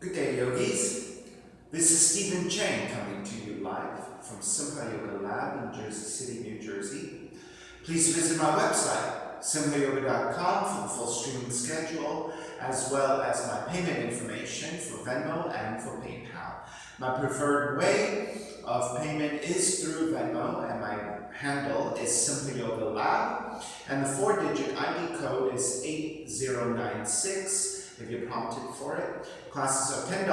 Good day, yogis. This is Stephen Chang coming to you live from Simha Yoga Lab in Jersey City, New Jersey. Please visit my website, simhayoga.com, for the full streaming schedule, as well as my payment information for Venmo and for PayPal. My preferred way of payment is through Venmo, and my handle is Simha Yoga Lab, and the 4-digit ID code is 8096. If you're prompted for it. Classes are $10,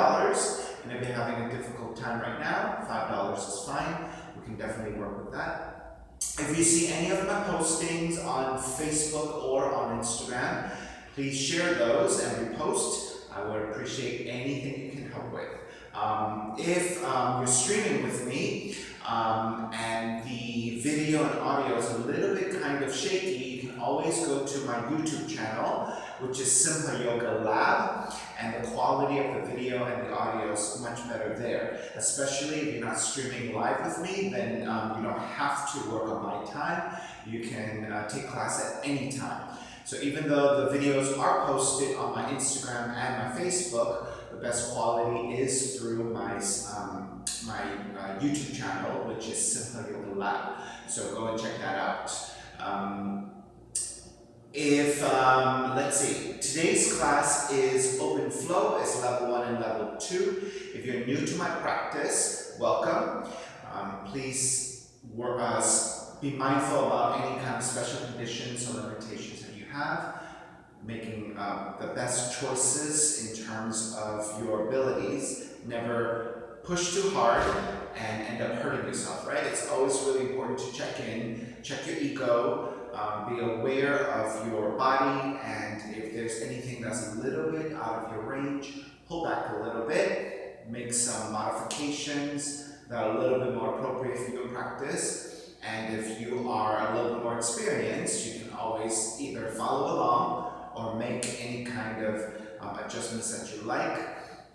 and if you're having a difficult time right now, $5 is fine. We can definitely work with that. If you see any of my postings on Facebook or on Instagram, please share those and repost. I would appreciate anything you can help with. If you're streaming with me and the video and audio is a little bit kind of shaky, you can always go to my YouTube channel, which is Simha Yoga Lab, and the quality of the video and the audio is much better there. Especially if you're not streaming live with me, then you don't have to work on my time. You can take class at any time. So even though the videos are posted on my Instagram and my Facebook, the best quality is through my YouTube channel, which is Simha Yoga Lab. So go and check that out. Let's see, today's class is Open Flow, it's level 1 and level 2. If you're new to my practice, welcome. Please be mindful about any kind of special conditions or limitations that you have, making the best choices in terms of your abilities. Never push too hard and end up hurting yourself, right? It's always really important to check in, check your ego, be aware of your body, and if there's anything that's a little bit out of your range, pull back a little bit, make some modifications that are a little bit more appropriate for your practice. And if you are a little bit more experienced, you can always either follow along or make any kind of adjustments that you like.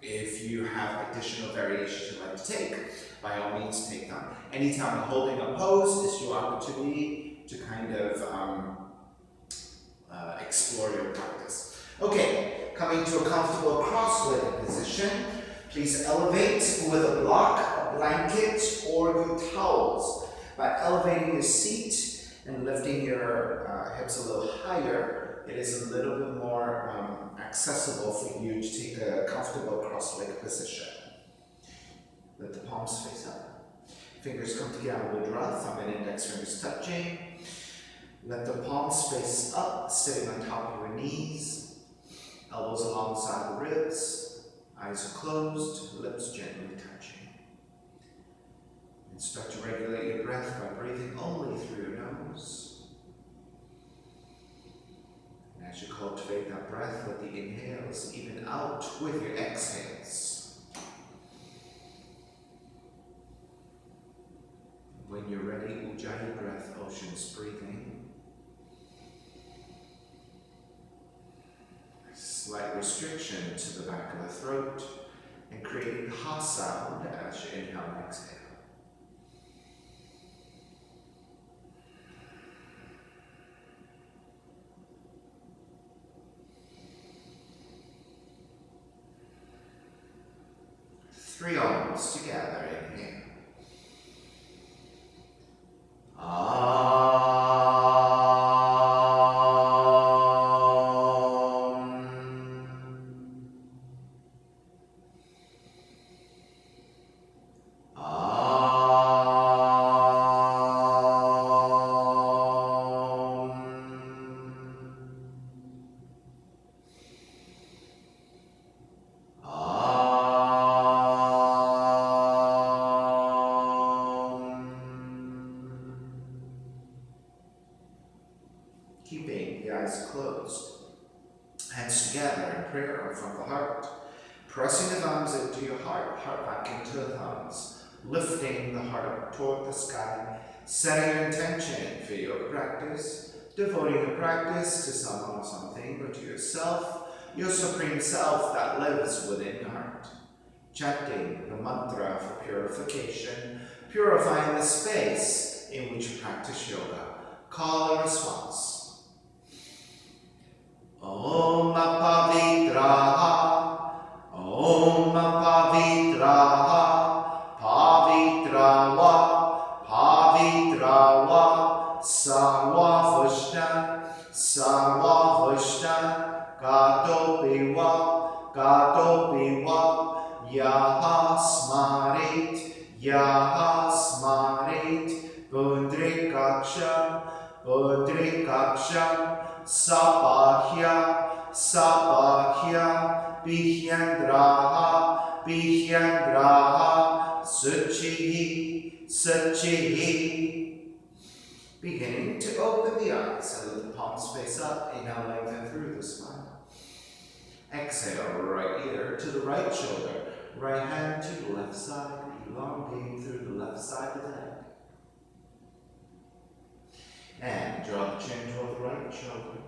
If you have additional variations you'd like to take, by all means take them. Anytime you're holding a pose is your opportunity to kind of explore your practice. Okay, coming to a comfortable cross-legged position. Please elevate with a block, a blanket, or your towels. By elevating your seat and lifting your hips a little higher, it is a little bit more accessible for you to take a comfortable cross-legged position. Let the palms face up. Fingers come together with Mudra, thumb and index fingers touching. Let the palms face up, sitting on top of your knees. Elbows alongside the ribs. Eyes are closed, lips gently touching. And start to regulate your breath by breathing only through your nose. And as you cultivate that breath, let the inhales even out with your exhales. When you're ready, Ujjayi breath, oceans breathing. Slight restriction to the back of the throat and creating ha sound as you inhale and exhale. Three arms together, inhale. Keeping the eyes closed, hands together in prayer from the heart, pressing the thumbs into your heart, heart back into the thumbs, lifting the heart up toward the sky, setting your intention for yoga practice, devoting your practice to someone or something, but to yourself, your supreme self that lives within your heart. Chanting the mantra for purification, purifying the space in which you practice yoga. Call and response. Om Pavitraha, Om Gatopi wa, Gatopi wa, Yaha Smarit, Yaha Smarit, Pundrikaksham, Pundrikaksham, Sapahya, Sapahya, Bihyandraha, Bihyandraha, Suchihi, Suchihi. Beginning to open the eyes and let the palms face up. Inhale, lengthen through the spine. Exhale, right ear to the right shoulder, right hand to the left side, elongate through the left side of the neck. And draw the chin toward the right shoulder.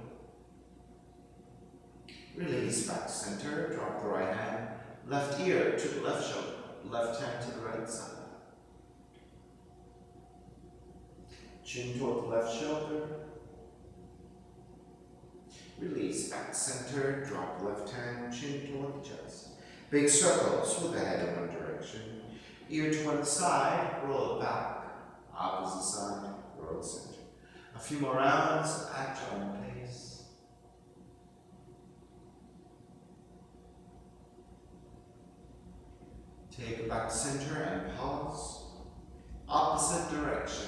Release back to center, drop the right hand, left ear to the left shoulder, left hand to the right side. Chin toward the left shoulder. Release back to center, drop the left hand, chin toward the chest. Big circles with the head in one direction. Ear to one side, roll it back. Opposite side, roll the center. A few more rounds at your own pace. Take it back to center and pause. Opposite direction.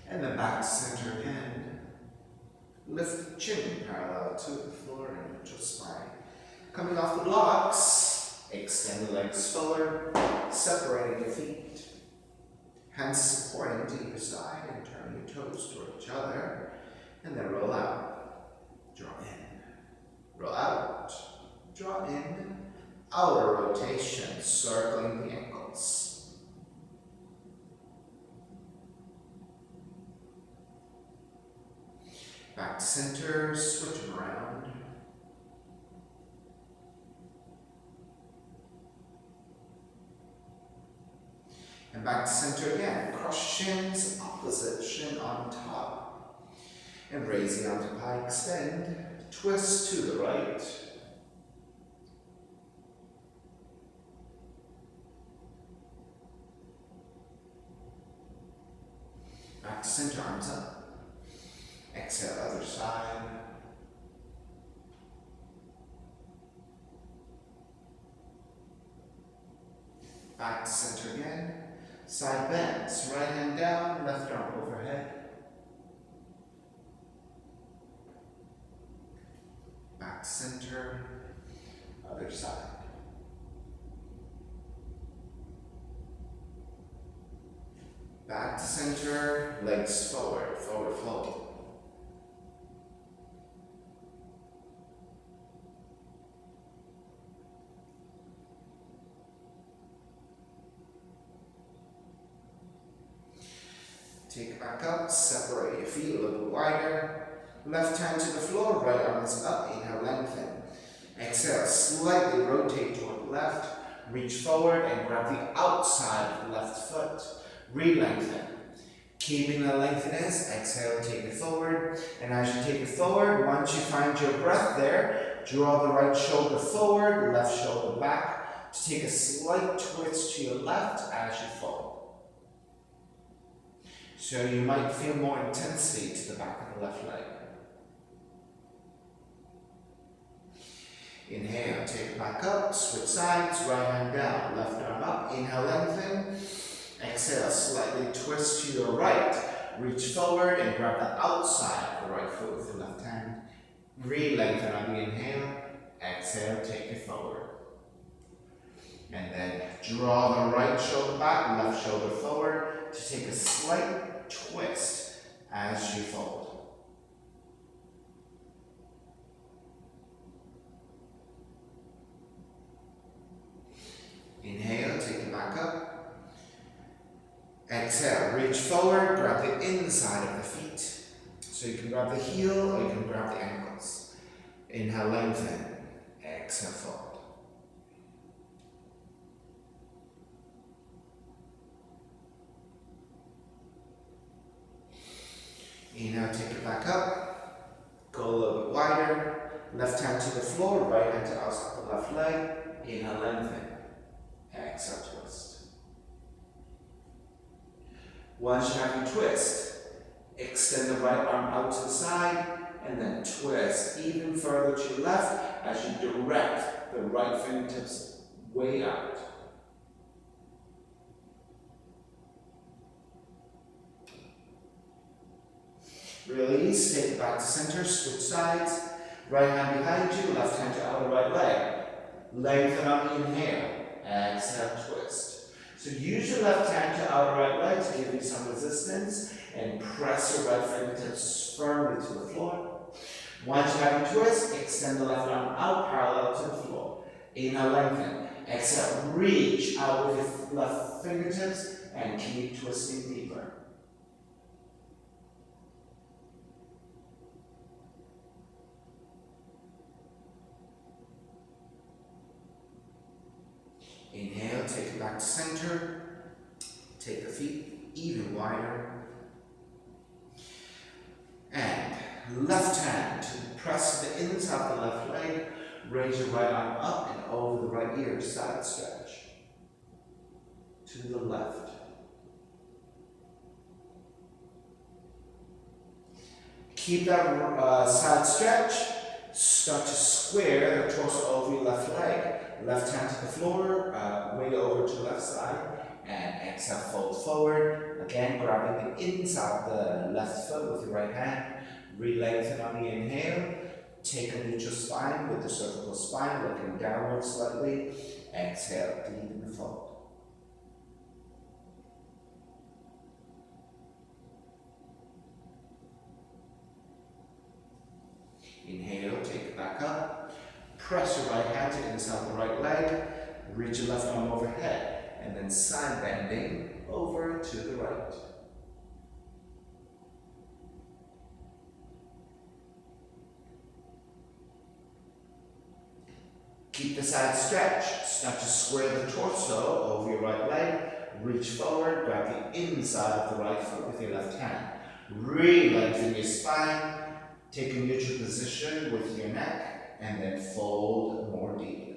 And then back to center again. Lift the chin parallel to the floor and neutral spine. Coming off the blocks, extend the legs forward, separating the feet. Hands supporting to either side and turn your toes toward each other. And then roll out. Draw in. Roll out. Draw in. Outer rotation, circling the ankles. Back to center, switch them around. And back to center again. Cross shins, opposite shin on top. And raising onto pie, extend. Twist to the right. Back to center, arms up. Exhale, other side. Back to center again. Side bends, right hand down, left arm overhead. Back to center, other side. Back to center, legs forward, forward fold. Take it back up, separate your feet a little wider. Left hand to the floor, right arm is up, inhale, lengthen. Exhale, slightly rotate toward the left. Reach forward and grab the outside of the left foot. Re-lengthen. Keeping the lengthiness, exhale, take it forward. And as you take it forward, once you find your breath there, draw the right shoulder forward, left shoulder back. To take a slight twist to your left as you fold. So you might feel more intensity to the back of the left leg. Inhale, take it back up, switch sides, right hand down, left arm up, inhale, lengthen. Exhale, slightly twist to your right. Reach forward and grab the outside of the right foot with the left hand. Re-lengthen on the inhale. Exhale, take it forward. And then draw the right shoulder back, left shoulder forward to take a slight twist as you fold. Inhale, take it back up. Exhale, reach forward, grab the inside of the feet. So you can grab the heel or you can grab the ankles. Inhale, lengthen. Exhale, fold. Inhale, take it back up. Go a little bit wider. Left hand to the floor, right hand to outside the left leg. Inhale, lengthen. Exhale. exhale, twist. Once you have your twist, extend the right arm out to the side and then twist even further to your left as you direct the right fingertips way out. Release, take it back to center, switch sides. Right hand behind you, left hand to outer right leg. Lengthen on the inhale. Exhale, twist. So use your left hand to outer right leg to give you some resistance and press your right fingertips firmly to the floor. Once you have your twist, extend the left arm out parallel to the floor. Inhale, lengthen. Exhale, reach out with your left fingertips and keep twisting deeper. Inhale, take it back to center. Take the feet even wider. And left hand to press the inside of the left leg. Raise your right arm up and over the right ear. Side stretch. To the left. Keep that side stretch. Start to square the torso over your left leg. Left hand to the floor, way over to the left side, and exhale, fold forward. Again, grabbing the inside of the left foot with your right hand. Re-lengthen on the inhale. Take a neutral spine with the cervical spine, looking downward slightly. Exhale, deepen the fold. Inhale, take it back up. Press your right hand to inside the right leg. Reach your left arm overhead. And then side bending over to the right. Keep the side stretch. Start to square the torso over your right leg. Reach forward, grab the inside of the right foot with your left hand. Re-lengthen your spine. Take a neutral position with your neck. And then fold more deeply.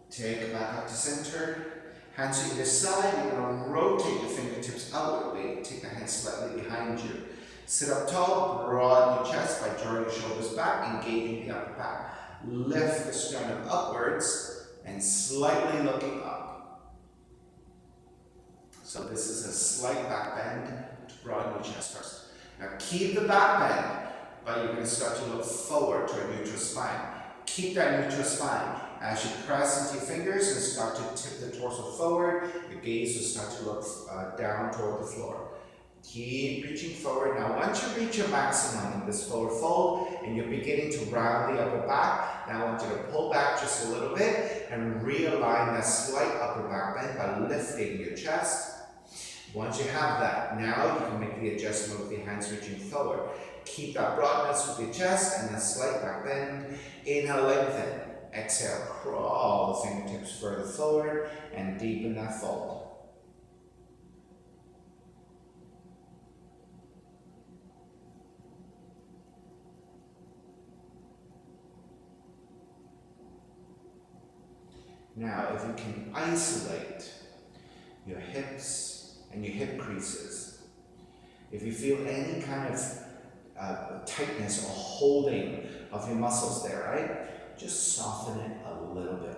Take it back up to center. Hands to either side. You're going to rotate your fingertips outwardly. Take the hands slightly behind you. Sit up tall. Broaden your chest by drawing your shoulders back, engaging the upper back. Lift the sternum upwards and slightly looking up. So this is a slight back bend to broaden your chest first. Now keep the back bend, but you're going to start to look forward to a neutral spine. Keep that neutral spine. As you press into your fingers and start to tip the torso forward, your gaze will start to look down toward the floor. Keep reaching forward. Now once you reach your maximum in this forward fold and you're beginning to round the upper back, now I want you to pull back just a little bit and realign that slight upper back bend by lifting your chest. Once you have that, now you can make the adjustment with your hands reaching forward. Keep that broadness with your chest and a slight back bend. Inhale, lengthen. Exhale, crawl the fingertips further forward and deepen that fold. Now, if you can isolate your hips and your hip creases, if you feel any kind of tightness or holding of your muscles there, right? Just soften it a little bit.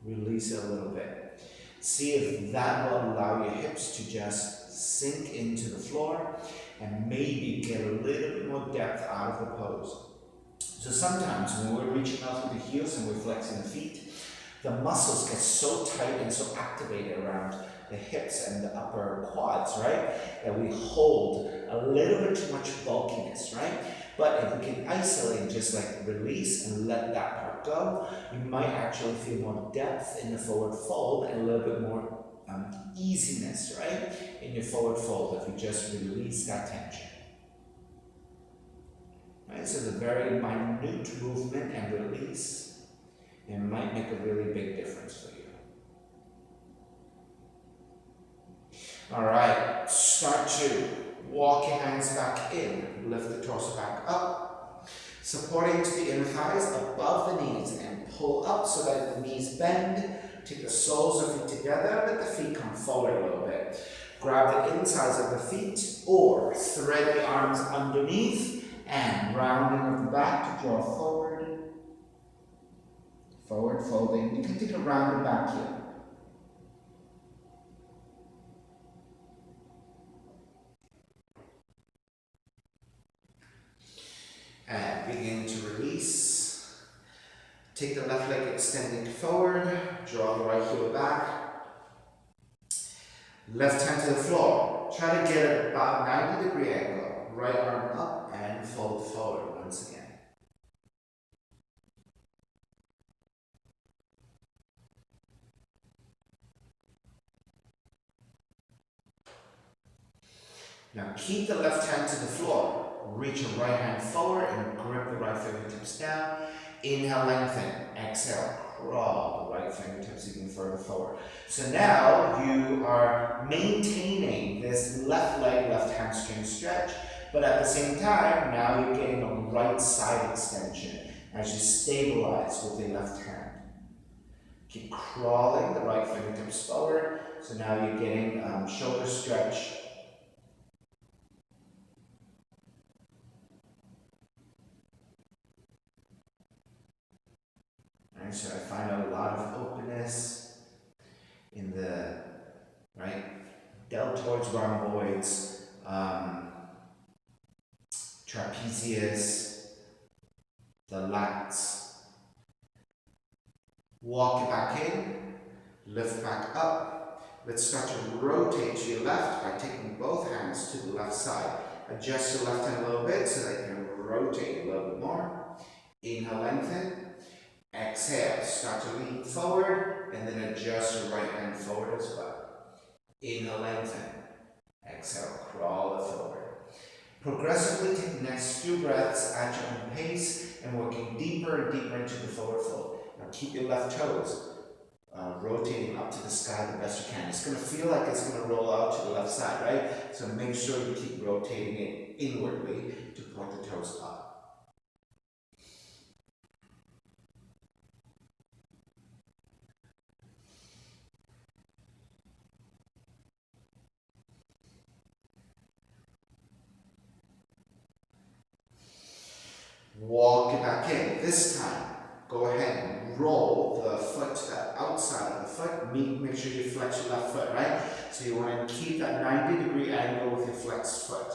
Release it a little bit. See if that will allow your hips to just sink into the floor and maybe get a little bit more depth out of the pose. So sometimes when we're reaching out through the heels and we're flexing the feet, the muscles get so tight and so activated around the hips and the upper quads, right? That we hold a little bit too much bulkiness, right? But if we can isolate and just like release and let that part go, you might actually feel more depth in the forward fold and a little bit more easiness, right? In your forward fold if you just release that tension. Right? So it's a very minute movement and release. It might make a really big difference for you. All right, start to Walk your hands back in. Lift the torso back up. Supporting to the inner thighs above the knees and pull up so that the knees bend. Take the soles of feet together. Let the feet come forward a little bit. Grab the insides of the feet or thread the arms underneath and rounding of the back to draw forward. Forward folding. You can take a rounded back here. And begin to release. Take the left leg extending forward. Draw the right heel back. Left hand to the floor. Try to get about 90-degree angle. Right arm up and fold forward once again. Now keep the left hand to the floor. Reach your right hand forward and grip the right fingertips down. Inhale, lengthen. Exhale, crawl the right fingertips even further forward. So now you are maintaining this left leg, left hamstring stretch, but at the same time, now you're getting a right side extension as you stabilize with the left hand. Keep crawling the right fingertips forward. So now you're getting shoulder stretch. So I find a lot of openness in the deltoids, rhomboids, trapezius, the lats. Walk it back in, lift back up. Let's start to rotate to your left by taking both hands to the left side. Adjust your left hand a little bit so that you can rotate a little bit more. Inhale, lengthen. Exhale, start to lean forward and then adjust your right hand forward as well. Inhale, lengthen. Exhale, crawl it forward. Progressively take the next few breaths at your own pace and working deeper and deeper into the forward fold. Now keep your left toes rotating up to the sky the best you can. It's going to feel like it's going to roll out to the left side, right? So make sure you keep rotating it inwardly to point the toes up. Walk it back in. This time, go ahead and roll the foot to the outside of the foot. Make sure you flex your left foot, right? So you want to keep that 90-degree angle with your flexed foot.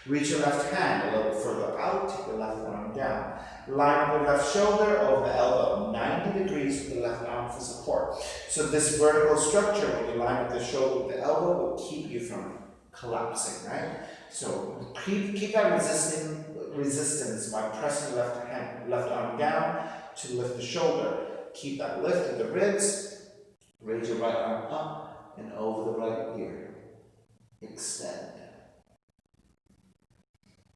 Reach your left hand a little further out, take the left arm down. Line up the left shoulder over the elbow, 90 degrees with the left arm for support. So this vertical structure, when you line up the shoulder with the elbow, will keep you from collapsing, right? So keep that resistance by pressing left arm down to lift the shoulder. Keep that lift in the ribs. Raise your right arm up and over the right ear. Extend.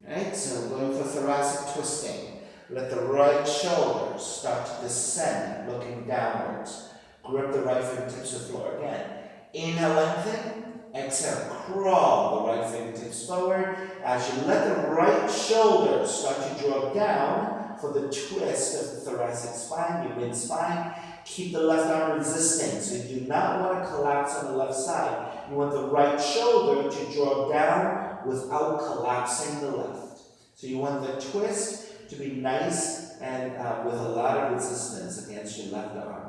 Right, so going for thoracic twisting. Let the right shoulder start to descend, looking downwards. Grip the right fingertips to the floor again. Inhale, lengthen. Exhale, crawl the right fingertips forward. As you let the right shoulder start to draw down for the twist of the thoracic spine, your mid spine, keep the left arm resisting. So you do not want to collapse on the left side. You want the right shoulder to draw down without collapsing the left. So you want the twist to be nice and with a lot of resistance against your left arm.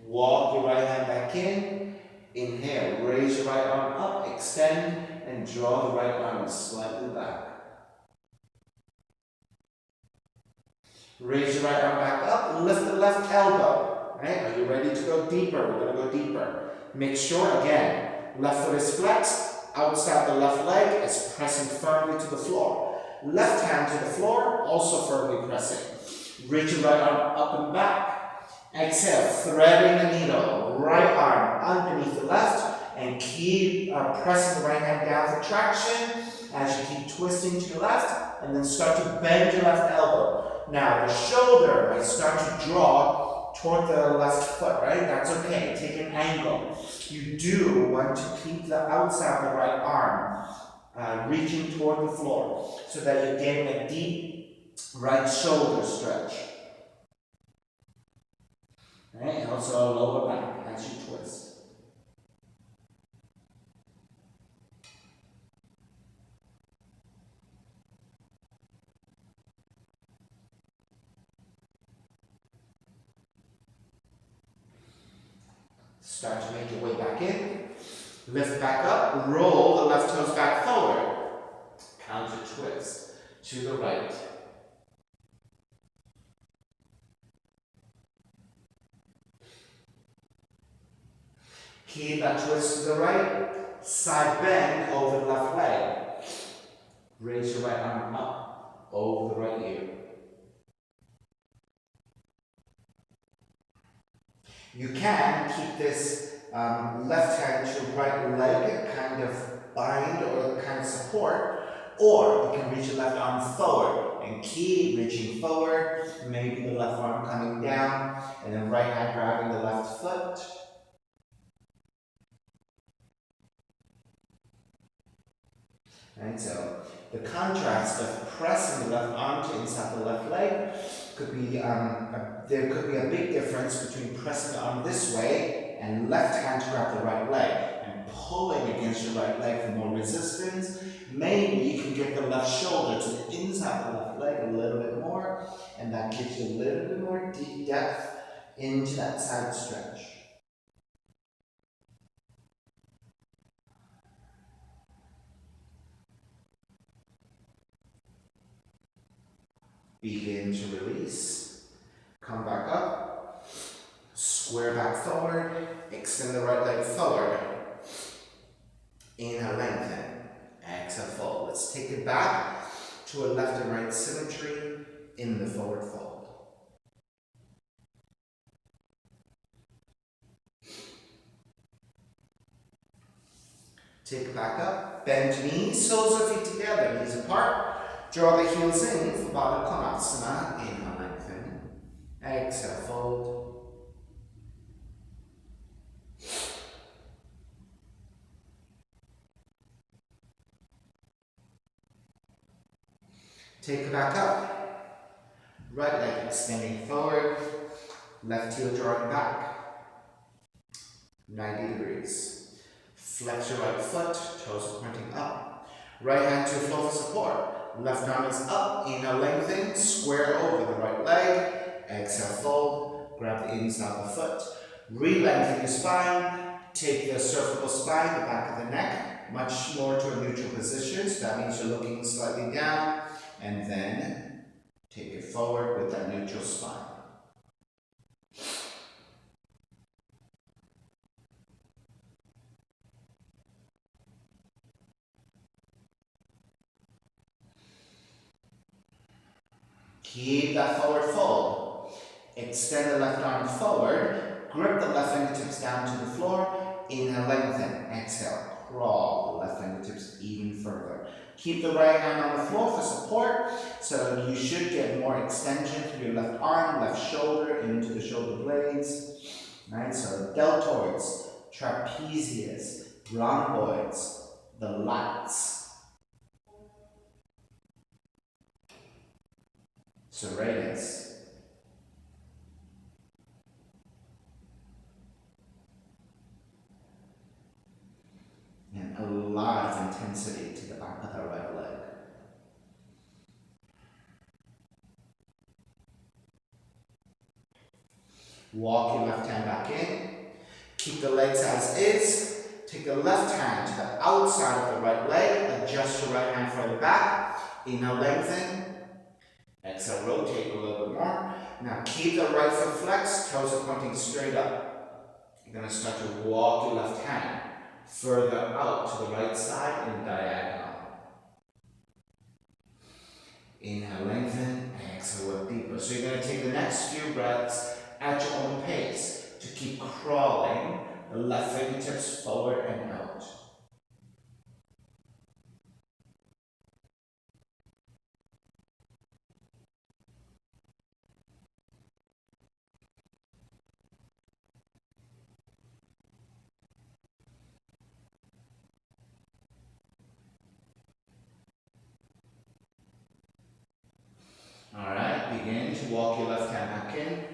Walk your right hand back in. Inhale, raise your right arm up, extend, and draw the right arm slightly back. Raise your right arm back up, lift the left elbow. Right? Are you ready to go deeper? We're going to go deeper. Make sure, again, left foot is flexed, outside the left leg is pressing firmly to the floor. Left hand to the floor, also firmly pressing. Reach your right arm up and back. Exhale, threading the needle, right arm underneath the left, and keep pressing the right hand down for traction as you keep twisting to your left, and then start to bend your left elbow. Now the shoulder might start to draw toward the left foot, right? That's okay. Take an angle. You do want to keep the outside of the right arm reaching toward the floor so that you get a deep right shoulder stretch. Right? And also lower back as you twist. Start to make your way back in. Lift back up. Roll the left toes back forward. Counter twist to the right. Keep that twist to the right. Side bend over the left leg. Raise your right arm up over the right ear. You can keep this left hand to right leg kind of bind or kind of support, or you can reach your left arm forward and keep reaching forward, maybe the left arm coming down, and then right hand grabbing the left foot. Right, so the contrast of pressing the left arm to inside the left leg could be, there could be a big difference between pressing the arm this way and left hand to grab the right leg and pulling against your right leg for more resistance. Maybe you can get the left shoulder to the inside of the left leg a little bit more, and that gives you a little bit more deep depth into that side stretch. Begin to release. Come back up. Square back forward. Extend the right leg forward. Inhale, lengthen. Exhale, fold. Let's take it back to a left and right symmetry in the forward fold. Take it back up. Bend knees, soles of feet together, knees apart. Draw the heels in for Baddha Konasana. Inhale, lengthen. Exhale, fold. Take it back up. Right leg extending forward. Left heel drawing back. 90 degrees. Flex your right foot. Toes are pointing up. Right hand to floor for support. Left arm is up. Inhale, lengthen. Square over the right leg. Exhale, fold. Grab the inside of the foot. Re-lengthen your spine. Take the cervical spine, the back of the neck, much more to a neutral position. So that means you're looking slightly down. And then take it forward with that neutral spine. Keep that forward fold. Extend the left arm forward. Grip the left fingertips down to the floor. Inhale, lengthen. Exhale, crawl the left fingertips even further. Keep the right hand on the floor for support. So you should get more extension through your left arm, left shoulder, into the shoulder blades. Right? So deltoids, trapezius, rhomboids, the lats, serratus. And a lot of intensity to the back of the right leg. Walk your left hand back in. Keep the legs as is. Take the left hand to the outside of the right leg. Adjust your right hand further back. Inhale, lengthen. Exhale, rotate a little bit more. Now keep the right foot flexed. Toes are pointing straight up. You're going to start to walk your left hand further out to the right side in diagonal. Inhale, lengthen. Exhale, work deeper. So you're going to take the next few breaths at your own pace to keep crawling the left fingertips forward and out. walk your left hand back in,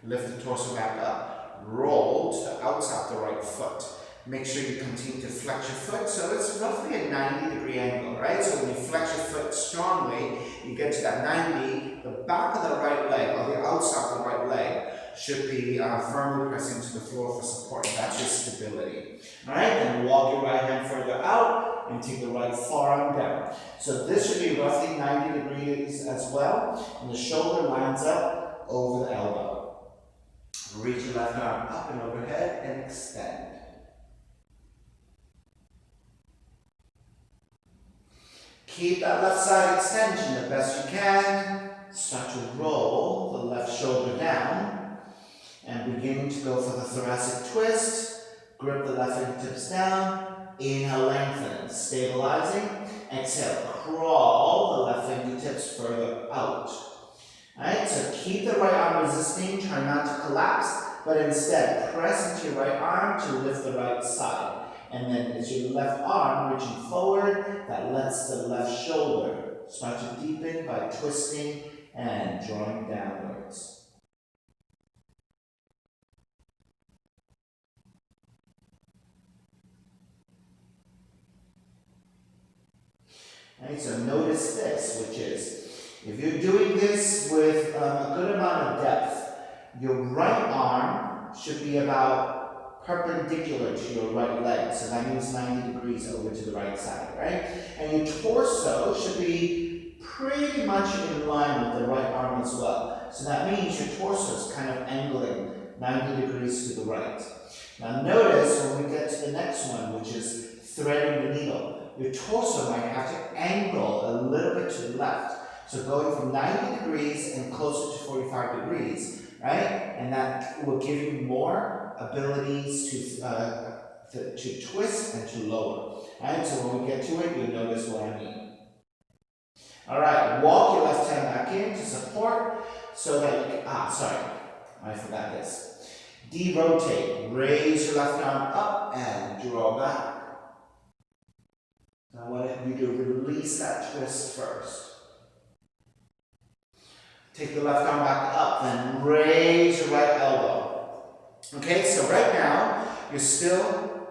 lift the torso back up, roll to the outside of the right foot. Make sure you continue to flex your foot, so it's roughly a 90-degree angle, right? So when you flex your foot strongly, you get to that 90, the back of the right leg, or the outside of the right leg, should be firmly pressing to the floor for support. That's your stability. All right, then walk your right hand further out and take the right forearm down. So this should be roughly 90 degrees as well, and the shoulder lines up over the elbow. Reach your left arm up and overhead and extend. Keep that left side extension the best you can. Start to roll the left shoulder down and begin to go for the thoracic twist. Grip the left fingertips down. Inhale, lengthen, stabilizing. Exhale, crawl the left fingertips further out. Alright, so keep the right arm resisting, try not to collapse, but instead press into your right arm to lift the right side. And then it's your left arm reaching forward that lets the left shoulder start to deepen by twisting and drawing downwards. Right, so notice this, which is, if you're doing this with a good amount of depth, your right arm should be about perpendicular to your right leg, so that means 90 degrees over to the right side, right? And your torso should be pretty much in line with the right arm as well. So that means your torso is kind of angling 90 degrees to the right. Now notice when we get to the next one, which is threading the needle, your torso might have to angle a little bit to the left. So going from 90 degrees and closer to 45 degrees, right? And that will give you more abilities to twist and to lower. Right? So when we get to it, you'll notice what I mean. All right, walk your left hand back in to support so that you can, I forgot this. De-rotate, raise your left arm up and draw back. Now I want you to release that twist first. Take the left arm back up and raise your right elbow. Okay, so right now, you're still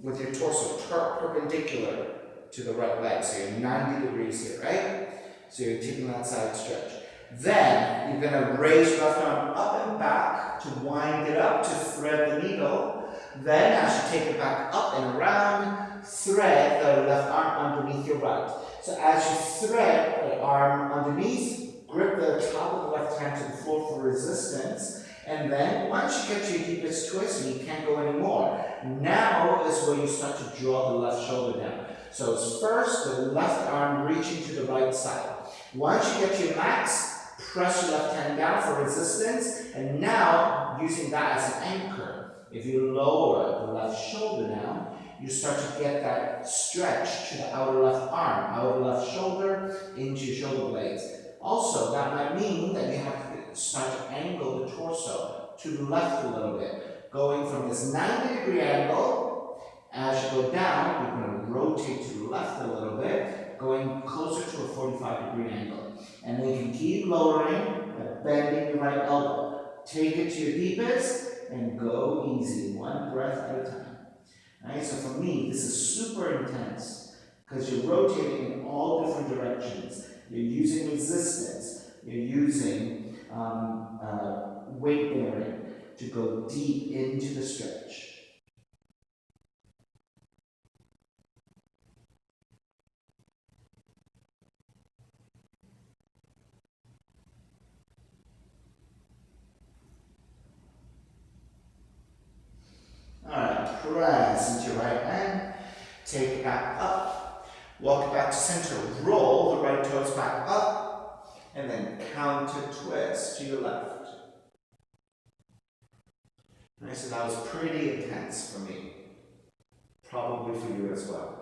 with your torso perpendicular to the right leg. So you're 90 degrees here, right? So you're taking that side stretch. Then, you're going to raise your left arm up and back to wind it up to thread the needle. Then, as you take it back up and around, thread the left arm underneath your right. So as you thread the arm underneath, grip the top of the left hand to the floor for resistance. And then, once you get to your deepest twist and you can't go anymore, now is where you start to draw the left shoulder down. So it's first the left arm reaching to the right side. Once you get to your max, press your left hand down for resistance, and now, using that as an anchor, if you lower the left shoulder down, you start to get that stretch to the outer left arm, outer left shoulder, into your shoulder blades. Also, that might mean that you have to start to angle the torso to the left a little bit. Going from this 90-degree angle, as you go down, you're going to rotate to the left a little bit, going closer to a 45-degree angle. And then you can keep lowering, bending your right elbow. Take it to your deepest and go easy, one breath at a time. Right? So for me, this is super intense because you're rotating in all different directions. You're using resistance. You're using weight bearing to go deep into the stretch. Alright, press into your right hand, take it back up, walk it back to center, roll the right toes back up, and then counter twist to your left. Alright, so that was pretty intense for me, probably for you as well.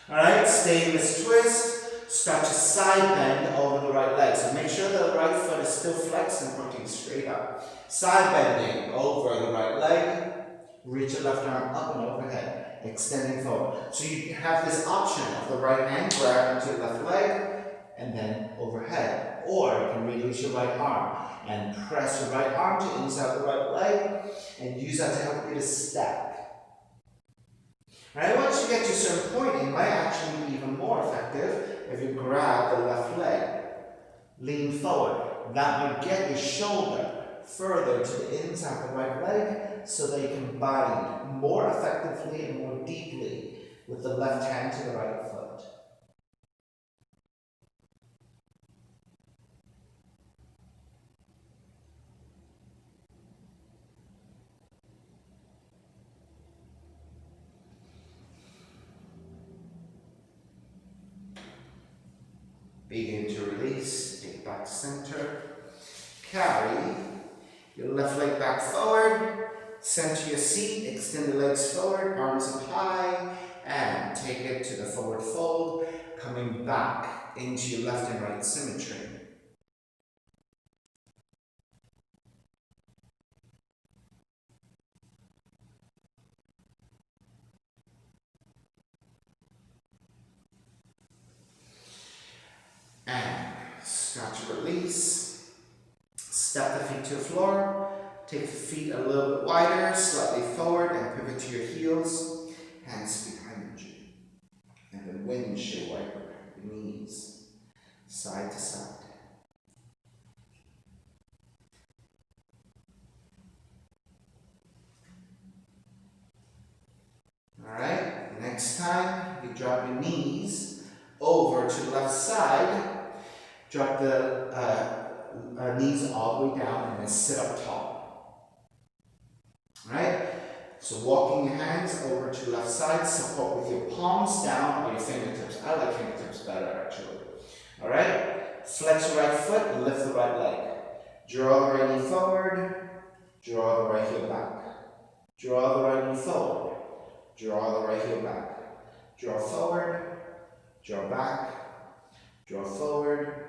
Alright, stay in this twist, start to side bend over the right leg, so make sure that the right foot is still flexed and pointing straight up. Side bending over the right leg. Reach your left arm up and overhead, extending forward. So you have this option of the right hand grab into your left leg and then overhead. Or you can release your right arm and press your right arm to inside the right leg and use that to help you to stack. Right, once you get to a certain point, it might actually be even more effective if you grab the left leg, lean forward. That might get your shoulder further to the inside of the right leg so that you can bind more effectively and more deeply with the left hand to the right foot. Begin to release, take it back to center. Carry your left leg back forward, center your seat, extend the legs forward, arms up high, and take it to the forward fold, coming back into your left and right symmetry. And start to release. Step the feet to the floor. Take the feet a little bit wider, slightly forward, and pivot to your heels. Hands behind you. And then windshield wiper your knees, side to side. Alright, next time you drop your knees over to the left side. Drop the knees all the way down and then sit up tall. Alright? So walking your hands over to the left side, support with your palms down or your fingertips. I like fingertips better actually. Alright? Flex your right foot, lift the right leg. Draw the right knee forward, draw the right heel back. Draw the right knee forward, draw the right heel back. Draw forward, draw back, draw forward,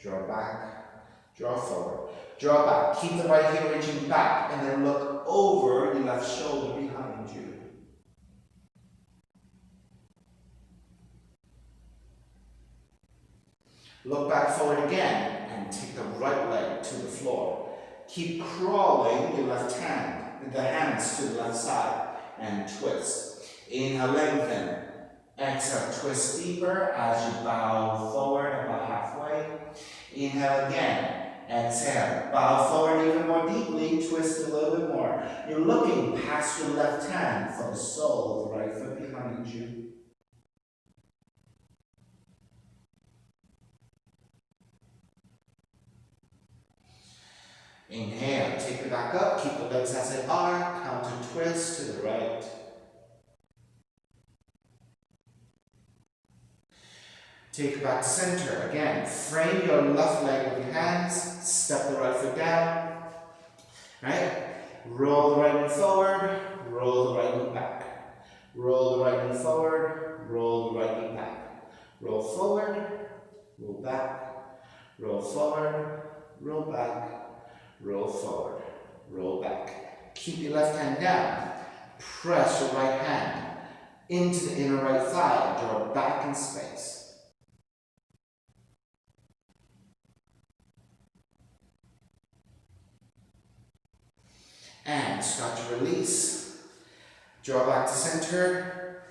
draw back, draw forward, draw back. Keep the right heel reaching back and then look over your left shoulder behind you. Look back forward again and take the right leg to the floor. Keep crawling your left hand, with the hands to the left side and twist. Inhale, lengthen. Exhale, twist deeper as you bow forward about halfway. Inhale again. Exhale, bow forward even more deeply, twist a little bit more. You're looking past your left hand for the sole of the right foot behind you. Inhale, take it back up, keep the legs as they are, counter twist to the right. Take it back to center. Again, frame your left leg with your hands, step the right foot down. Right? Roll the right knee forward, roll the right knee back. Roll the right knee forward, roll the right knee back. Roll forward, roll back, roll forward, roll back, roll forward, roll back. Keep your left hand down. Press your right hand into the inner right thigh and draw back in space. And start to release. Draw back to center.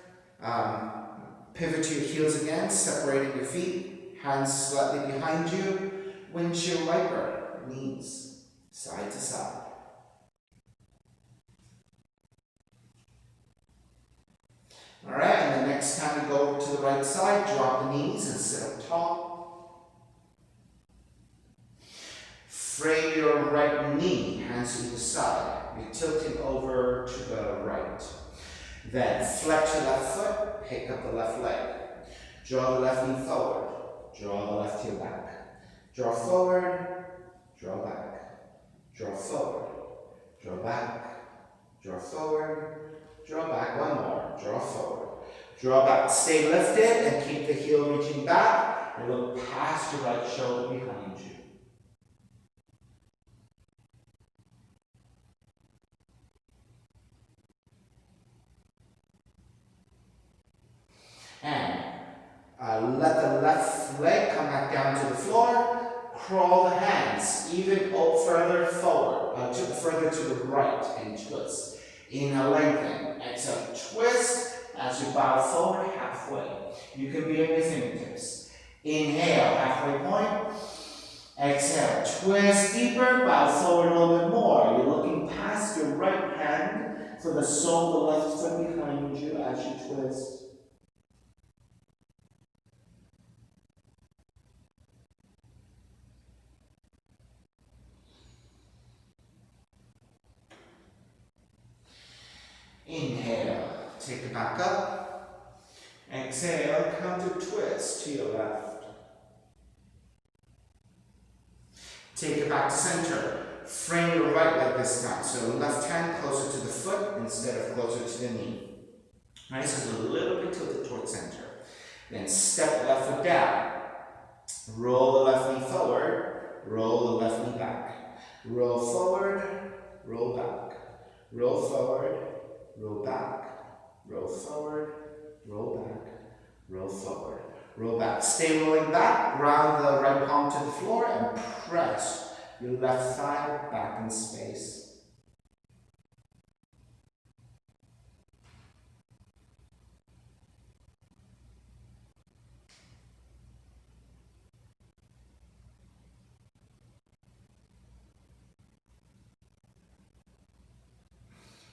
Pivot to your heels again, separating your feet. Hands slightly behind you. Windshield wiper, knees, side to side. Alright, and the next time you go over to the right side, drop the knees and sit up tall. Frame your right knee, hands to the side. You're tilting over to the right. Then flex your left foot, pick up the left leg. Draw the left knee forward. Draw the left heel back. Draw forward, draw back. Draw forward, draw back. Draw forward, draw back. One more. Draw forward. Draw back. Stay lifted and keep the heel reaching back. And look past your right shoulder behind you. And let the left leg come back down to the floor. Crawl the hands even further forward, further to the right and twist. Inhale, lengthen. Exhale, twist as you bow forward halfway. You can be on your fingertips. Inhale, halfway point. Exhale, twist deeper, bow forward a little bit more. You're looking past your right hand for the sole of the left foot behind you as you twist. Inhale, take it back up. Exhale, counter twist to your left. Take it back to center. Frame your right leg this time. So left hand closer to the foot instead of closer to the knee. Right, so a little bit tilted towards center. Then step the left foot down. Roll the left knee forward. Roll the left knee back. Roll forward. Roll back. Roll forward. Roll back. Roll forward. Roll back. Roll forward. Roll back. Stay rolling back. Ground the right palm to the floor and press your left thigh back in space.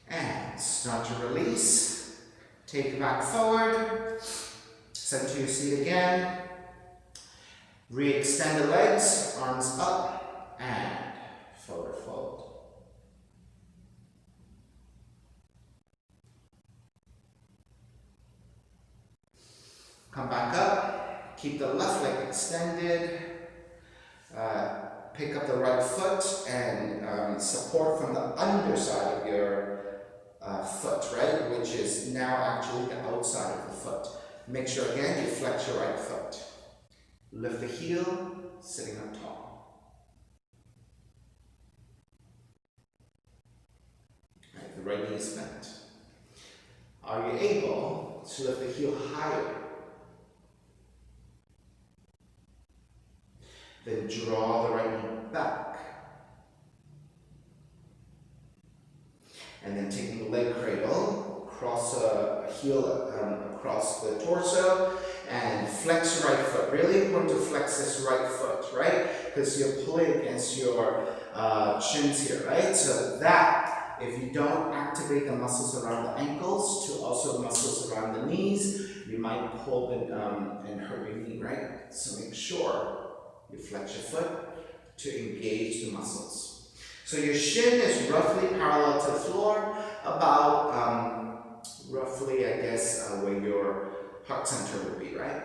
And start to release. Take it back forward. Center your seat again. Re-extend the legs, arms up, and forward fold. Come back up. Keep the left leg extended. Pick up the right foot and support from the underside of your foot, right? Which is now actually the outside of the foot. Make sure again you flex your right foot. Lift the heel, sitting up tall. Right, the right knee is bent. Are you able to lift the heel higher? Then draw the right knee back. And then taking the leg cradle, cross a heel across the torso and flex your right foot. Really important to flex this right foot, right? Because you're pulling against your shins here, right? So that, if you don't activate the muscles around the ankles to also the muscles around the knees, you might pull and hurt your knee, right? So make sure you flex your foot to engage the muscles. So your shin is roughly parallel to the floor, about roughly, I guess, where your heart center would be, right?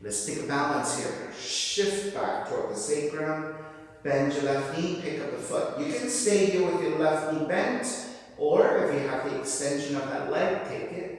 Let's take a balance here. Shift back toward the sacrum, bend your left knee, pick up the foot. You can stay here with your left knee bent, or if you have the extension of that leg, take it.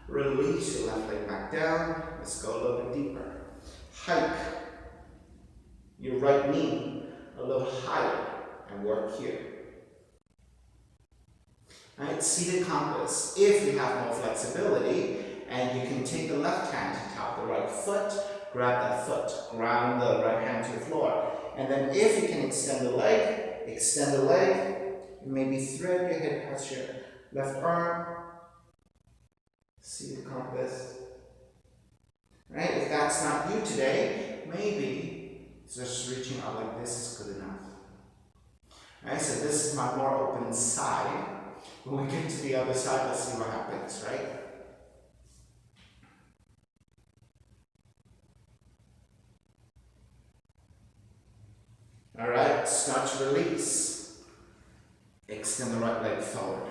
Release your left leg back down. Let's go a little bit deeper. Hike your right knee a little higher and work here. Right, seated compass. If you have more flexibility, and you can take the left hand to tap the right foot, grab that foot, ground the right hand to the floor. And then if you can extend the leg, maybe thread your head past your left arm. Seated compass. Right? If that's not you today, maybe just reaching out like this is good enough. Right? So this is my more open side. When we get to the other side, let's see what happens, right? All right, start to release. Extend the right leg forward.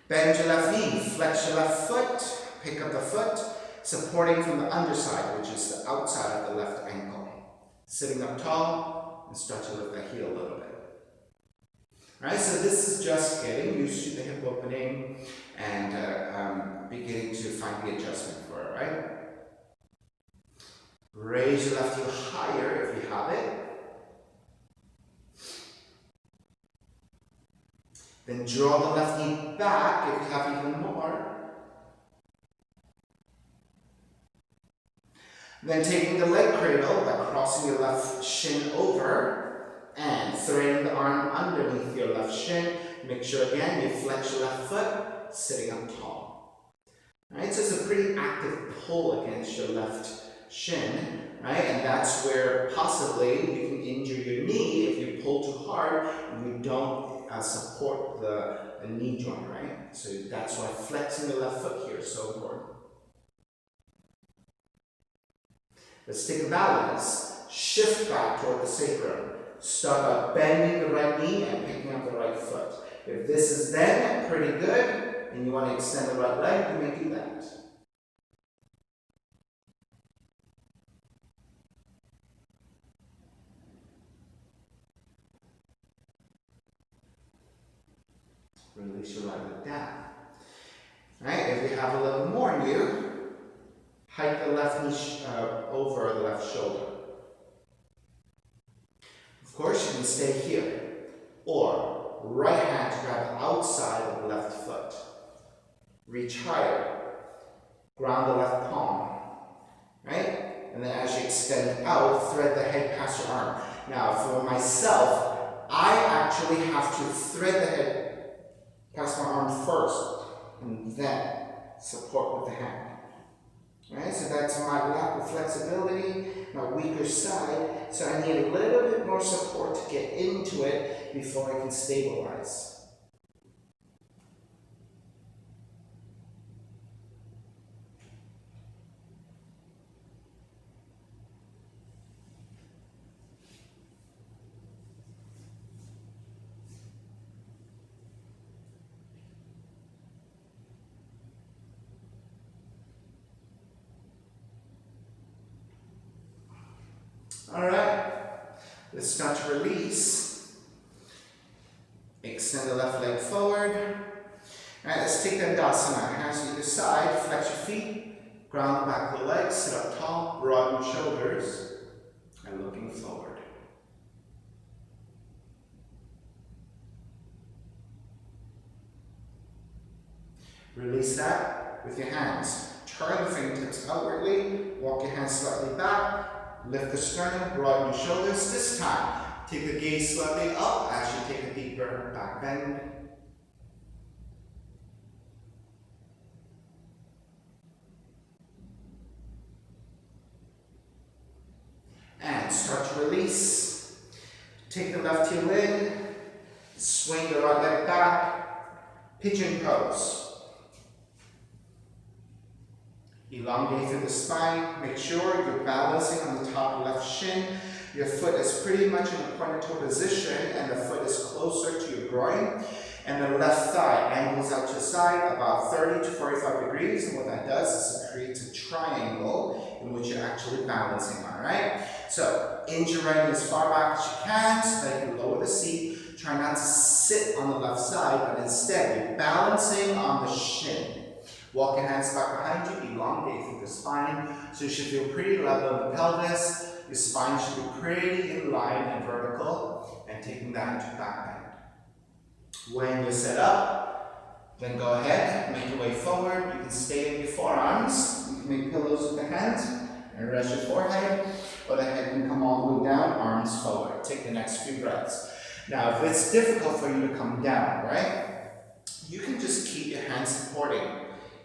Bend your left knee, flex your left foot, pick up the foot, supporting from the underside, which is the outside of the left ankle. Sitting up tall, and start to lift the heel a little bit. Alright, so this is just getting used to the hip opening and beginning to find the adjustment for it, right? Raise your left heel higher if you have it. Then draw the left knee back if you have even more. Then taking the leg cradle by crossing your left shin over and threading the arm underneath your left shin. Make sure again you flex your left foot, sitting up tall. Right, so it's a pretty active pull against your left shin, right? And that's where possibly you can injure your knee if you pull too hard and you don't support the knee joint, right? So that's why flexing the left foot here is so important. Let's take a balance. Shift back toward the sacrum. Start by bending the right knee and picking up the right foot. If this is then pretty good and you want to extend the right leg, you may do that. Release your right leg down. Right? If you have a little more in you, hike the left knee over the left shoulder. Of course, you can stay here. Or right hand to grab the outside of the left foot. Reach higher. Ground the left palm. Right? And then as you extend out, thread the head past your arm. Now, for myself, I actually have to thread the head past my arm first, and then support with the hand. Right, so that's my lack of flexibility, my weaker side, so I need a little bit more support to get into it before I can stabilize. Alright, let's start to release. Extend the left leg forward. Alright, let's take that asana. Hands to either side, flex your feet, ground the back of the legs, sit up tall, broaden your shoulders, and looking forward. Release that with your hands. Turn the fingertips outwardly, walk your hands slightly back, lift the sternum, broaden your shoulders. This time, take the gaze slightly up as you take a deeper back bend. And start to release. Take the left heel in, swing the right leg back, pigeon pose. Elongate through the spine. Make sure you're balancing on the top of the left shin. Your foot is pretty much in a pointed toe position and the foot is closer to your groin. And the left thigh angles out to the side about 30 to 45 degrees. And what that does is it creates a triangle in which you're actually balancing on, right? So, inch your right knee as far back as you can so that you can lower the seat. Try not to sit on the left side, but instead you're balancing on the shin. Walk your hands back behind you, elongate through the spine, so you should feel pretty level in the pelvis. Your spine should be pretty in line and vertical, and taking that into back bend. When you're set up, then go ahead, make your way forward. You can stay in your forearms. You can make pillows with the hands and rest your forehead, or the head can come all the way down, arms forward. Take the next few breaths. Now, if it's difficult for you to come down, right, you can just keep your hands supporting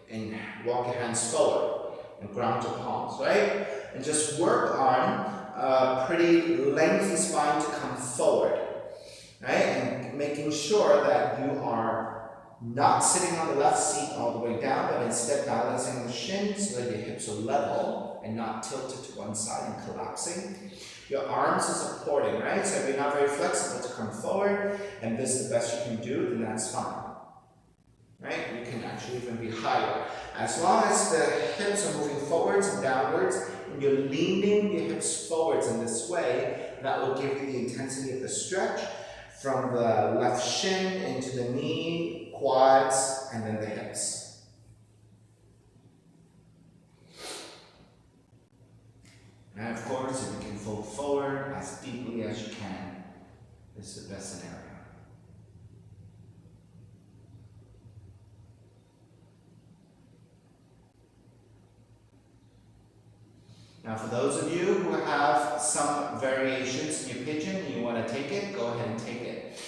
and walk your hands forward and ground your palms, right? And just work on a pretty lengthy spine to come forward, right? And making sure that you are not sitting on the left seat all the way down, but instead balancing the shin so that your hips are level and not tilted to one side and collapsing. Your arms are supporting, right? So if you're not very flexible to come forward and this is the best you can do, then that's fine. Right? You can actually even be higher. As long as the hips are moving forwards and downwards, and you're leaning your hips forwards in this way, that will give you the intensity of the stretch from the left shin into the knee, quads, and then the hips. And of course, if you can fold forward as deeply as you can, this is the best scenario. Now for those of you who have some variations in your pigeon and you want to take it, go ahead and take it.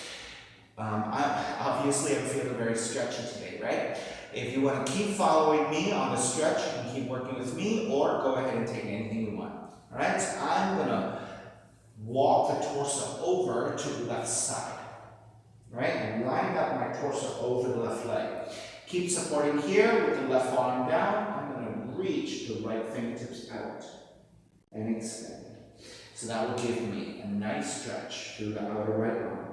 Obviously I'm feeling very stretchy today, right? If you want to keep following me on the stretch, you can keep working with me, or go ahead and take anything you want. Alright, so I'm going to walk the torso over to the left side. Right, and line up my torso over the left leg. Keep supporting here with the left arm down. I'm going to reach the right fingertips out and extend. So that will give me a nice stretch through the outer right arm.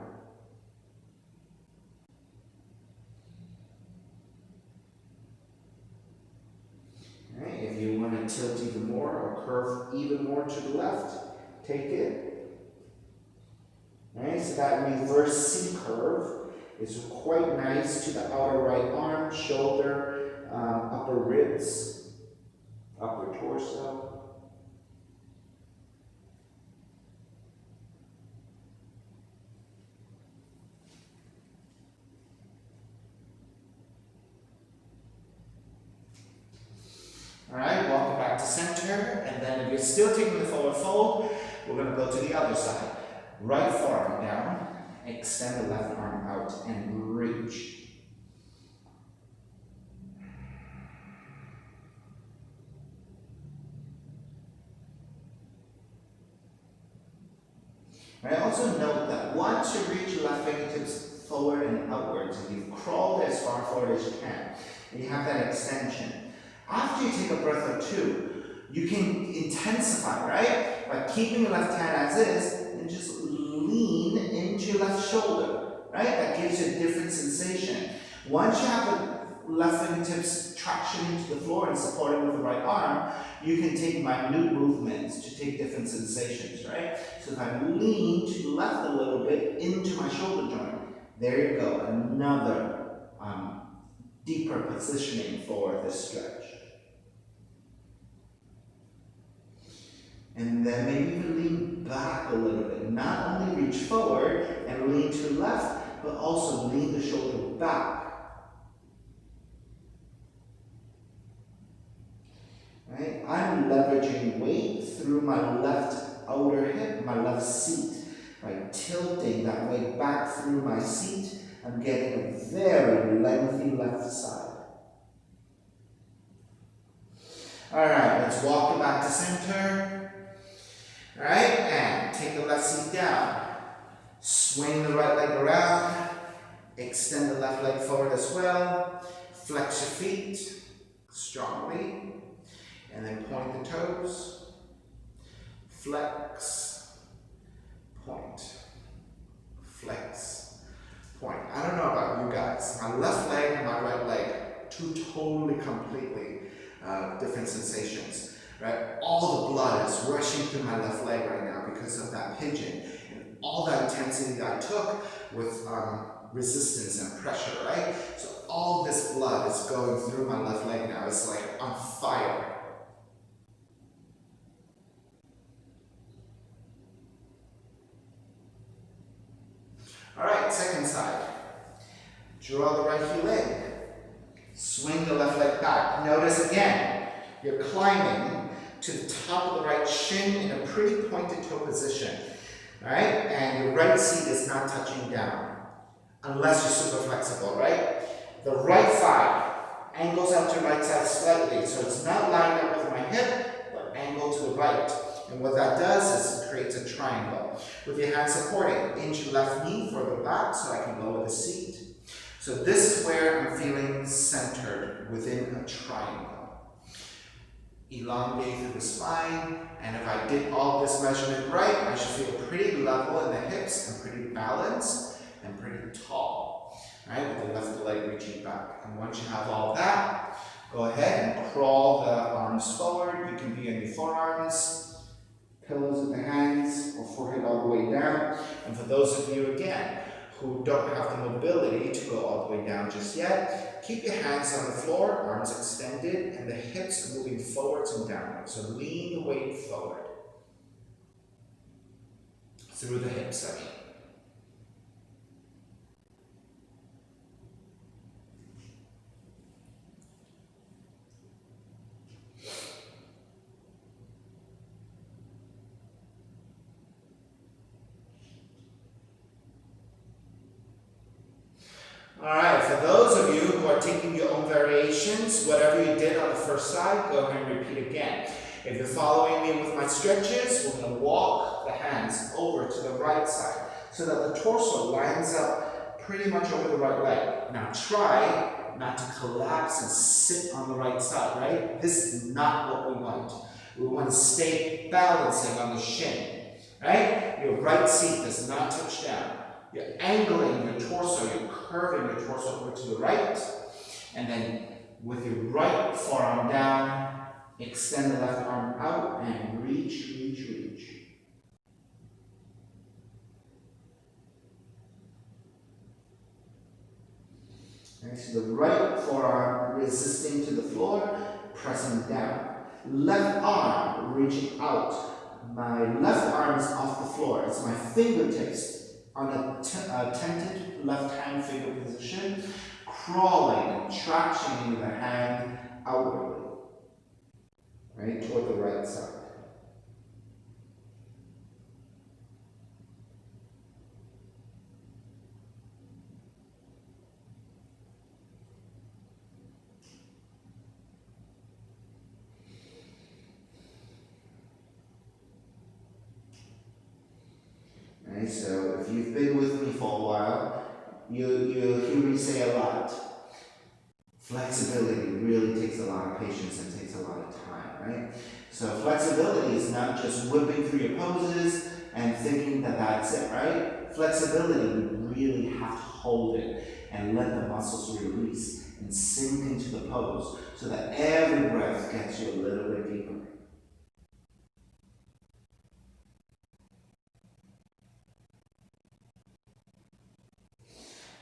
Right, if you want to tilt even more or curve even more to the left, take it. Right, so that reverse C curve is quite nice to the outer right arm, shoulder, upper ribs, upper torso. Alright, welcome back to center, and then if you're still taking the forward fold, we're going to go to the other side. Right forearm down, extend the left arm out and reach. I also note that once you reach your left fingertips forward and outwards, and you've crawled as far forward as you can, and you have that extension, after you take a breath or two, you can intensify, right? By keeping your left hand as is, and just lean into your left shoulder, right? That gives you a different sensation. Once you have the left fingertips traction into the floor and supporting with the right arm, you can take minute movements to take different sensations, right? So if I lean to the left a little bit into my shoulder joint, there you go, another deeper positioning for this stretch. And then maybe even lean back a little bit. Not only reach forward and lean to the left, but also lean the shoulder back. Right? I'm leveraging weight through my left outer hip, my left seat. By tilting that weight back through my seat, I'm getting a very lengthy left side. Alright, let's walk it back to center. Alright, and take the left seat down. Swing the right leg around. Extend the left leg forward as well. Flex your feet strongly. And then point the toes. Flex. Point. Flex. Point. I don't know about you guys. My left leg and my right leg, two totally completely different sensations. Right? All the blood is rushing through my left leg right now because of that pigeon and all that intensity that I took with resistance and pressure, right? So all this blood is going through my left leg now. It's like on fire. Alright, second side. Draw the right heel in. Swing the left leg back. Notice again, you're climbing to the top of the right shin in a pretty pointed toe position. Alright? And your right seat is not touching down. Unless you're super flexible, right? The right thigh angles out to the right side slightly. So it's not lined up with my hip, but angled to the right. And what that does is it creates a triangle. With your hand supporting, inch your left knee further back so I can lower the seat. So this is where I'm feeling centered within a triangle. Elongate through the spine, and if I did all this measurement right, I should feel pretty level in the hips and pretty balanced and pretty tall, right? With the left leg reaching back. And once you have all that, go ahead and crawl the arms forward. You can be on your forearms, pillows with the hands, or forehead all the way down. And for those of you, again, who don't have the mobility to go all the way down just yet, keep your hands on the floor, arms extended, and the hips moving forwards and downwards. So lean the weight forward. Through the hips, I mean. Alright, for those of you who are taking your own variations, whatever you did on the first side, go ahead and repeat again. If you're following me with my stretches, we're going to walk the hands over to the right side so that the torso lines up pretty much over the right leg. Now try not to collapse and sit on the right side, right? This is not what we want. We want to stay balancing on the shin, right? Your right seat does not touch down. You're angling your torso, you're curving your torso over to the right, and then with your right forearm down, extend the left arm out and reach, reach, reach. Okay, so the right forearm resisting to the floor, pressing down. Left arm reaching out. My left arm is off the floor. It's my fingertips on a tented left hand finger position, crawling, tractioning the hand outwardly, right, toward the right side. Right, so if you've been with me for a while, you'll hear me say a lot. Flexibility really takes a lot of patience and takes a lot of time, right? So flexibility is not just whipping through your poses and thinking that that's it, right? Flexibility, you really have to hold it and let the muscles release and sink into the pose so that every breath gets you a little bit deeper.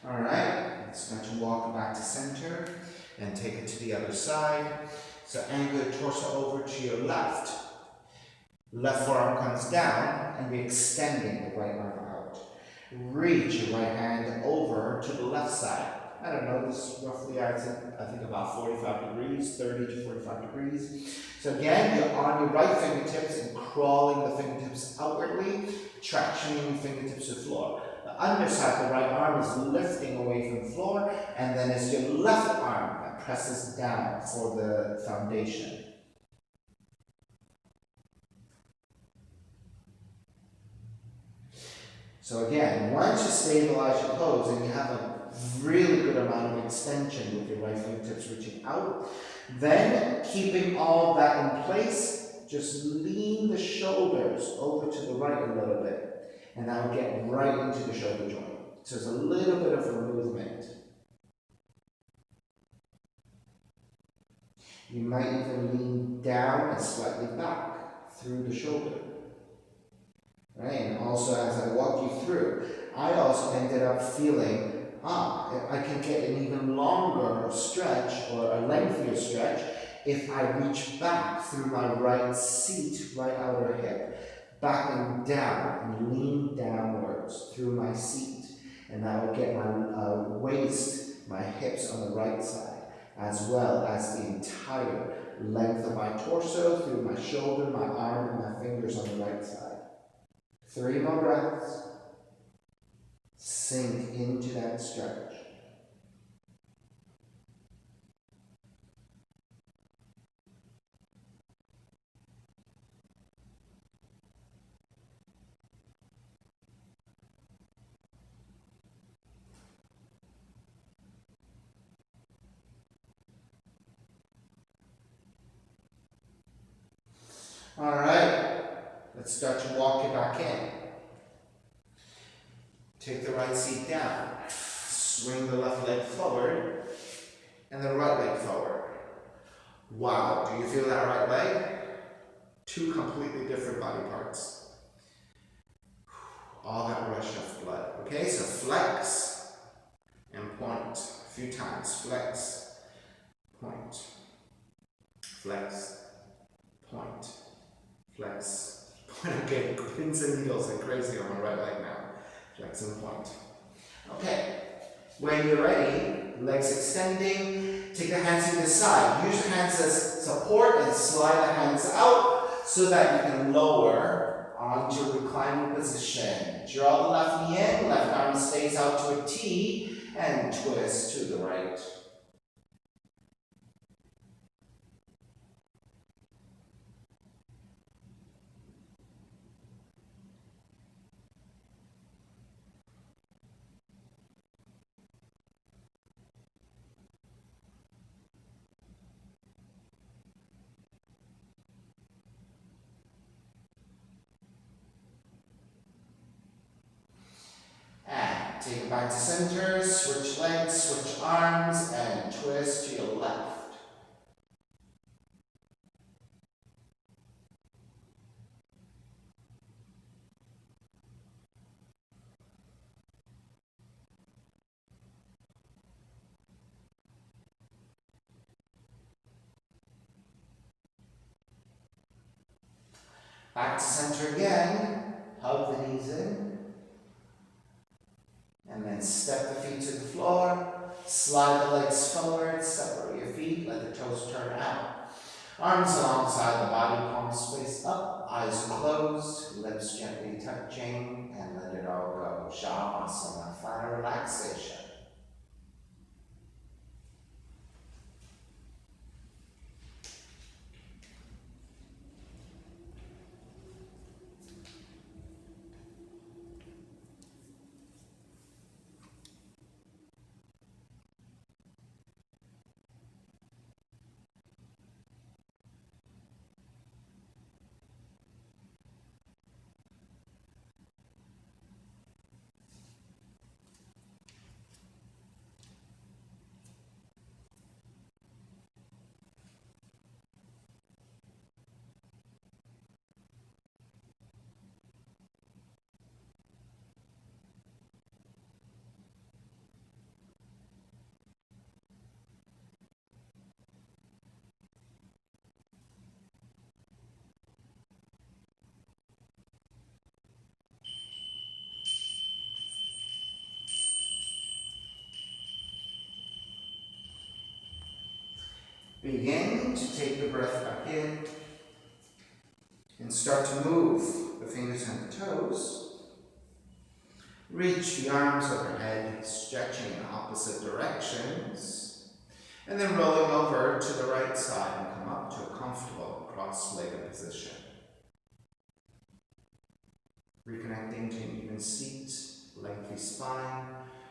Alright, let's start to walk back to center and take it to the other side. So angle your torso over to your left. Left forearm comes down and we're extending the right arm out. Reach your right hand over to the left side. I don't know, this is roughly, I think about 45 degrees, 30 to 45 degrees. So again, you're on your right fingertips and crawling the fingertips outwardly, tractioning the fingertips to the floor. The underside, the right arm is lifting away from the floor, and then it's your left arm that presses down for the foundation. So again, once you stabilize your pose and you have a really good amount of extension with your right fingertips reaching out, then keeping all that in place, just lean the shoulders over to the right a little bit. And that will get right into the shoulder joint. So it's a little bit of a movement. You might even lean down and slightly back through the shoulder. Right? And also as I walk you through, I also ended up feeling, I can get an even longer stretch or a lengthier stretch if I reach back through my right seat, right outer hip. Backing down and lean downwards through my seat, and that will get my waist, my hips on the right side, as well as the entire length of my torso through my shoulder, my arm, and my fingers on the right side. 3 more breaths. Sink into that stretch. All right, let's start to walk it back in. Take the right seat down. Swing the left leg forward and the right leg forward. Wow, do you feel that right leg? 2 completely different body parts. All that rush of blood. Okay, so flex and point. few times. Flex, point, flex, point, flex, point. Okay, pins and needles are crazy on my right leg now. Flex and point. Okay, when you're ready, legs extending, take the hands to the side. Use your hands as support and slide the hands out so that you can lower onto a reclining position. Draw the left knee in, left arm stays out to a T, and twist to the right. And take it back to center, switch legs, switch arms, and twist to your left. Back to center again, hug the knees in, and then step the feet to the floor, slide the legs forward, separate your feet, let the toes turn out. Arms alongside the body, palms face up, eyes are closed, lips gently touching, and let it all go. Shavasana, final relaxation. Begin to take the breath back in and start to move the fingers and the toes. Reach the arms overhead, stretching in opposite directions, and then rolling over to the right side and come up to a comfortable cross-legged position. Reconnecting to an even seat, lengthy spine,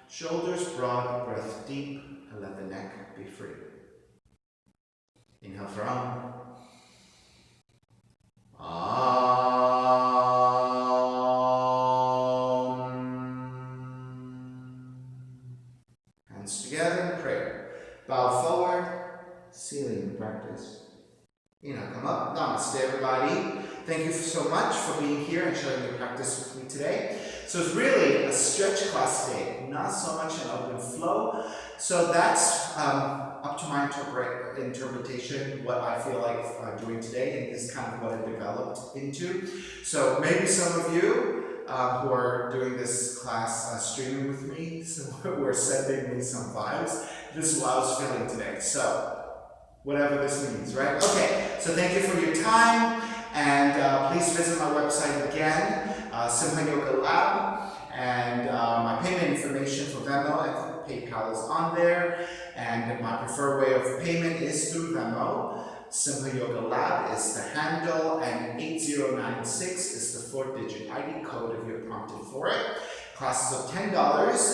shoulders broad, breath deep, and let the neck be free. Inhale for Om. Hands together in prayer. Bow forward, sealing the practice. Inhale, come up. Namaste, everybody. Thank you so much for being here and sharing your practice with me today. So it's really a stretch class today, not so much an open flow. So that's up to my interpretation, what I feel like doing today, and this is kind of what it developed into. So maybe some of you who are doing this class streaming with me, were sending me some vibes. This is what I was feeling today. So whatever this means, right? Okay, so thank you for your time, and please visit my website again, Simha Yoga Lab, and my payment information for Venmo and PayPal is on there, and my preferred way of payment is through Venmo. Simha Yoga Lab is the handle, and 8096 is the 4-digit ID code if you're prompted for it. Classes of $10,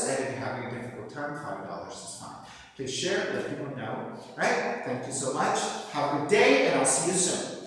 and if you're having a difficult time, $5 is fine. Please share, let people know. Right? Thank you so much. Have a good day, and I'll see you soon.